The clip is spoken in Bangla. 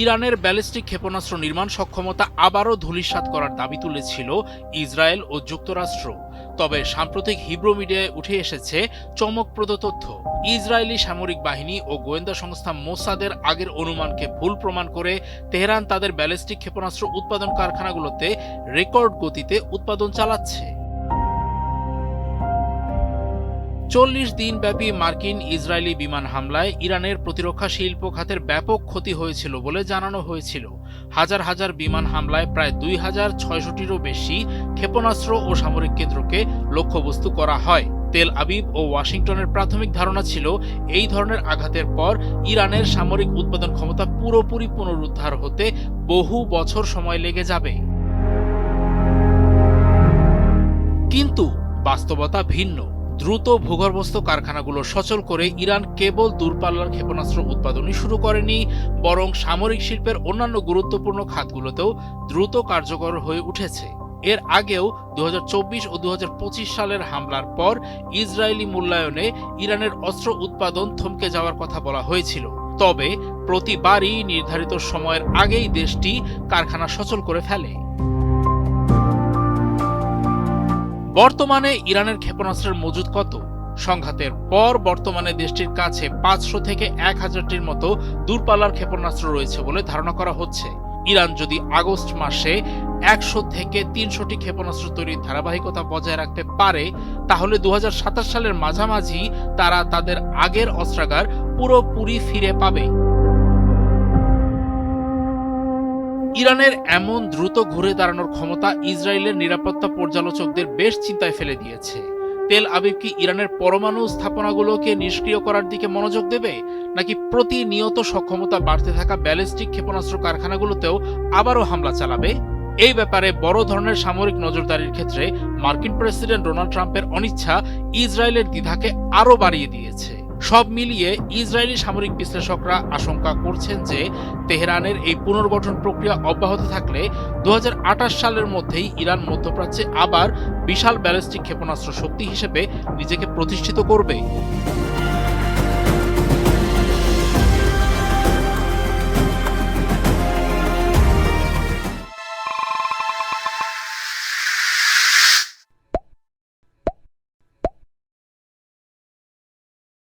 ইরানের ব্যালিস্টিক ক্ষেপণাস্ত্র নির্মাণ সক্ষমতা আবারও ধূলিসাৎ করার দাবি তুলেছিল ইসরায়েল ও যুক্তরাষ্ট্র। তবে সাম্প্রতিক হিব্রু মিডিয়ায় উঠে এসেছে চমকপ্রদ তথ্য। ইসরায়েলি সামরিক বাহিনী ও গোয়েন্দা সংস্থা মোসাদের আগের অনুমানকে ভুল প্রমাণ করে তেহরান তাদের ব্যালিস্টিক ক্ষেপণাস্ত্র উৎপাদন কারখানাগুলোতে রেকর্ড গতিতে উৎপাদন চালাচ্ছে। ৪০ দিনব্যাপী মার্কিন ইসরায়েলি বিমান হামলায় ইরানের প্রতিরক্ষা শিল্প খাতের ব্যাপক ক্ষতি হয়েছিল বলে জানানো হয়েছিল। হাজার হাজার বিমান হামলায় প্রায় ২,৬০০টিরও বেশি ক্ষেপণাস্ত্র ও সামরিক কেন্দ্রকে লক্ষ্যবস্তু করা হয়। তেল আবিব ও ওয়াশিংটনের প্রাথমিক ধারণা ছিল এই ধরনের আঘাতের পর ইরানের সামরিক উৎপাদন ক্ষমতা পুরোপুরি পুনরুদ্ধার হতে বহু বছর সময় লেগে যাবে। কিন্তু বাস্তবতা ভিন্ন। দ্রুত ভূগর্ভস্থ কারখানাগুলো সচল করে ইরান কেবল দূরপাল্লার ক্ষেপণাস্ত্র উৎপাদনই শুরু করেনি, বরং সামরিক শিল্পের অন্যান্য গুরুত্বপূর্ণ খাতগুলোতেও দ্রুত কার্যকর হয়ে উঠেছে। এর আগেও ২০২৪ ও ২০২৫ সালের হামলার পর ইসরায়েলি মূল্যায়নে ইরানের অস্ত্র উৎপাদন থমকে যাওয়ার কথা বলা হয়েছিল। তবে প্রতিবারই নির্ধারিত সময়ের আগেই দেশটি কারখানা সচল করে ফেলে। বর্তমানে ইরানের ক্ষেপণাস্ত্রের মজুদ কত? সংঘাতের পর বর্তমানে দেশটির কাছে ৫০০ থেকে ১,০০০টির মতো দূরপাল্লার ক্ষেপণাস্ত্র রয়েছে বলে ধারণা করা হচ্ছে। ইরান যদি আগস্ট মাসে ১০০ থেকে ৩০০টি ক্ষেপণাস্ত্র তৈরির ধারাবাহিকতা বজায় রাখতে পারে, তাহলে ২০২৭ সালের মাঝামাঝি তারা তাদের আগের অস্ত্রাগার পুরোপুরি ফিরে পাবে। ইরানের এমন দ্রুত ঘুরে দাঁড়ানোর ক্ষমতা ইসরায়েলের নিরাপত্তা পর্যালোচকদের বেশ চিন্তায় ফেলে দিয়েছে। তেল আবিব কি ইরানের পরমাণু স্থাপনাগুলোকে নিষ্ক্রিয় করার দিকে মনোযোগ দেবে, নাকি প্রতিনিয়ত সক্ষমতা বাড়তে থাকা ব্যালিস্টিক ক্ষেপণাস্ত্র কারখানাগুলোতেও আবারও হামলা চালাবে? এই ব্যাপারে বড় ধরনের সামরিক নজরদারির ক্ষেত্রে মার্কিন প্রেসিডেন্ট ডোনাল্ড ট্রাম্পের অনিচ্ছা ইসরায়েলের দ্বিধাকে আরও বাড়িয়ে দিয়েছে। সব মিলিয়ে ইসরায়েলি সামরিক বিশ্লেষকরা আশঙ্কা করছেন যে তেহরানের এই পুনর্গঠন প্রক্রিয়া অব্যাহত থাকলে ২০২৮ সালের মধ্যেই ইরান মধ্যপ্রাচ্যে আবার বিশাল ব্যালিস্টিক ক্ষেপণাস্ত্র শক্তি হিসেবে নিজেকে প্রতিষ্ঠিত করবে।